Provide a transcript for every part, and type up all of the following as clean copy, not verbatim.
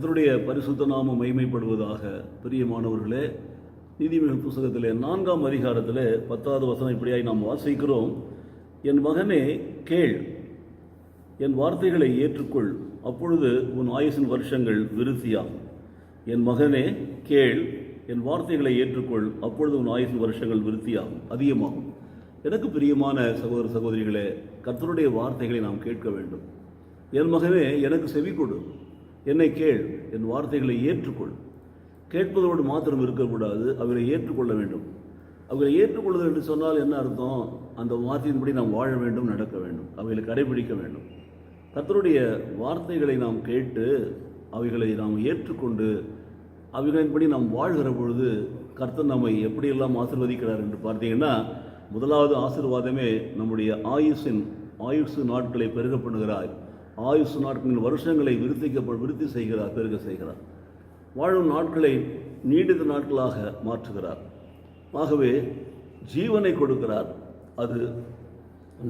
கர்த்தருடைய பரிசுத்த நாமம் மகிமைப்படுவதாக. பிரியமானவர்களே, நீதிமொழிகள் புத்தகத்திலே 4ஆம் அதிகாரத்தில் 10வது வசனம் இப்படியாய் நாம் வாசிக்கிறோம். என் மகனே கேள், என் வார்த்தைகளை ஏற்றுக்கொள், அப்பொழுது உன் ஆயுசின் வருஷங்கள் விருத்தியாகும். என் மகனே கேள், என் வார்த்தைகளை ஏற்றுக்கொள், அப்பொழுது உன் ஆயுசின் வருஷங்கள் விருத்தியாகும், அதிகமாகும். எனக்கு பிரியமான சகோதர சகோதரிகளே, கர்த்தருடைய வார்த்தைகளை நாம் கேட்க வேண்டும். என் மகனே எனக்கு செவி கொடு, என்னை கேள், என் வார்த்தைகளை ஏற்றுக்கொள். கேட்பதோடு மாத்திரம் இருக்கக்கூடாது, அவர்களை ஏற்றுக்கொள்ள வேண்டும். அவர்களை ஏற்றுக்கொள்வது என்று சொன்னால் என்ன அர்த்தம்? அந்த வார்த்தையின்படி நாம் வாழ வேண்டும், நடக்க வேண்டும், அவைகளை கடைபிடிக்க வேண்டும். கர்த்தருடைய வார்த்தைகளை நாம் கேட்டு அவைகளை நாம் ஏற்றுக்கொண்டு அவைகளின்படி நாம் வாழ்கிற பொழுது கர்த்தர் நம்மை எப்படியெல்லாம் ஆசீர்வதிக்கிறார் என்று பார்த்தீங்கன்னா, முதலாவது ஆசீர்வாதமே நம்முடைய ஆயுசு நாட்களை பெருக பண்ணுகிறார். ஆயுசு நாட்களின் வருஷங்களை விருத்தி செய்கிறார், பெருக செய்கிறார். வாழும் நாட்களை நீடித்த நாட்களாக மாற்றுகிறார். ஆகவே ஜீவனை கொடுக்கிறார். அது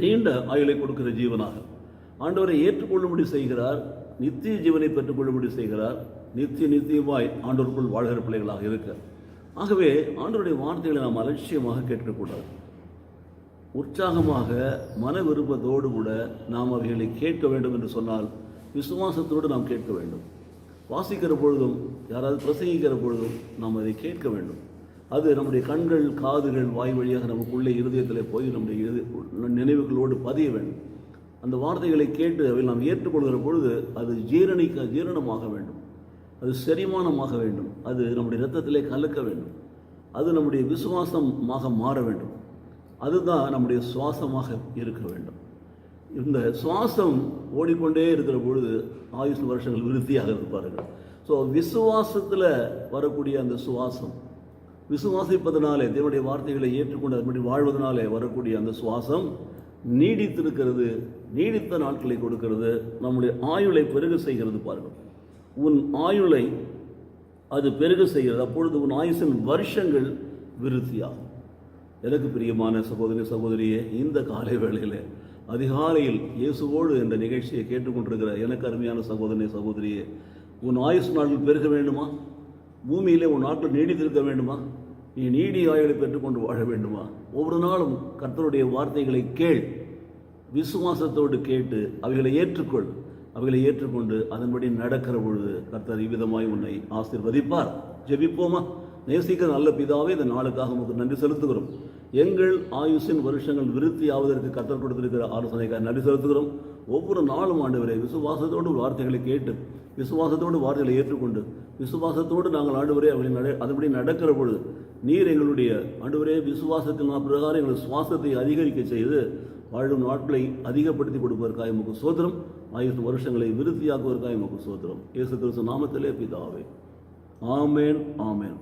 நீண்ட ஆயுளை கொடுக்கிற ஜீவனாக ஆண்டவரை ஏற்றுக்கொள்ளும்படி செய்கிறார். நித்திய ஜீவனை பெற்றுக்கொள்ளும்படி செய்கிறார். நித்தியமாய் ஆண்டவருக்குள் வாழ்கிற பிள்ளைகளாக இருக்க. ஆகவே ஆண்டவருடைய வார்த்தைகளை நாம் அலட்சியமாக கேட்கக்கூடாது. உற்சாகமாக மன விருப்பத்தோடு கூட நாம் அவைகளை கேட்க வேண்டும் என்று சொன்னால் விசுவாசத்தோடு நாம் கேட்க வேண்டும். வாசிக்கிற பொழுதும் யாராவது பிரசங்கிக்கிற பொழுதும் நாம் அதை கேட்க வேண்டும். அது நம்முடைய கண்கள், காதுகள், வாய் வழியாக நமக்குள்ளே இருதயத்தில் போய் நம்முடைய நினைவுகளோடு பதிய வேண்டும். அந்த வார்த்தைகளை கேட்டு அவை நாம் ஏற்றுக்கொள்கிற பொழுது அது ஜீரணமாக வேண்டும், அது செரிமானமாக வேண்டும், அது நம்முடைய இரத்தத்திலே கலக்க வேண்டும், அது நம்முடைய விசுவாசமாக மாற வேண்டும். அதுதான் நம்முடைய சுவாசமாக இருக்க வேண்டும். இந்த சுவாசம் ஓடிக்கொண்டே இருக்கிற பொழுது ஆயுசு வருஷங்கள் விருத்தியாக இருப்பார்கள். ஸோ விசுவாசத்தில் வரக்கூடிய அந்த சுவாசம், விசுவாசிப்பதனாலே, தேவனுடைய வார்த்தைகளை ஏற்றுக்கொண்டு அதன்படி வாழ்வதனாலே வரக்கூடிய அந்த சுவாசம் நீடித்திருக்கிறது, நீடித்த நாட்களை கொடுக்கிறது, நம்முடைய ஆயுளை பெருக செய்கிறது. பாருங்கள், உன் ஆயுளை அது பெருக செய்கிறது, அப்பொழுது உன் ஆயுசின் வருஷங்கள் விருத்தியாகும். எனக்கு பிரியமான சகோதரி சகோதரியே, இந்த காலை வேளையில் அதிகாலையில் இயேசுவோடு இந்த நிகழ்ச்சியை கேட்டுக்கொண்டிருக்கிற எனக்கு அருமையான சகோதரனே சகோதரியே, உன் ஆயுசு நாட்கள் பெருக வேண்டுமா? பூமியிலே உன் நாட்கள் நீடித்திருக்க வேண்டுமா? நீ நீடி ஆயுளை பெற்றுக்கொண்டு வாழ வேண்டுமா? ஒவ்வொரு நாளும் கர்த்தருடைய வார்த்தைகளை கேள், விசுவாசத்தோடு கேட்டு அவைகளை ஏற்றுக்கொள். அவைகளை ஏற்றுக்கொண்டு அதன்படி நடக்கிற பொழுது கர்த்தர் இவ்விதமாய் உன்னை ஆசீர்வதிப்பார். ஜெபிப்போமா? நேசிக்கிற நல்ல பிதாவே, இந்த நாளுக்காக உங்களுக்கு நன்றி செலுத்துகிறோம். எங்கள் ஆயுசின் வருஷங்கள் விருத்தி ஆவதற்கு கர்த்தர் கொடுத்திருக்கிற ஆலோசனைக்காக நன்றி செலுத்துகிறோம். ஒவ்வொரு நாளும் ஆண்டவரே விசுவாசத்தோடு வார்த்தைகளை கேட்டு, விசுவாசத்தோடு வார்த்தைகளை ஏற்றுக்கொண்டு, விசுவாசத்தோடு நாங்கள் ஆண்டவரே அவர்களை அதன்படி நடக்கிற பொழுது நீர் எங்களுடைய ஆண்டவரே விசுவாசத்தின் பிரகாரம் எங்கள் சுவாசத்தை அதிகரிக்க செய்து வாழும் நாட்களை அதிகப்படுத்தி கொடுப்பதற்காக உமக்கு ஸ்தோத்திரம். ஆயுசு வருஷங்களை விருத்தியாக்குவதற்காக உமக்கு ஸ்தோத்திரம். இயேசு கிறிஸ்து நாமத்திலே பிதாவே, ஆமேன், ஆமேன்.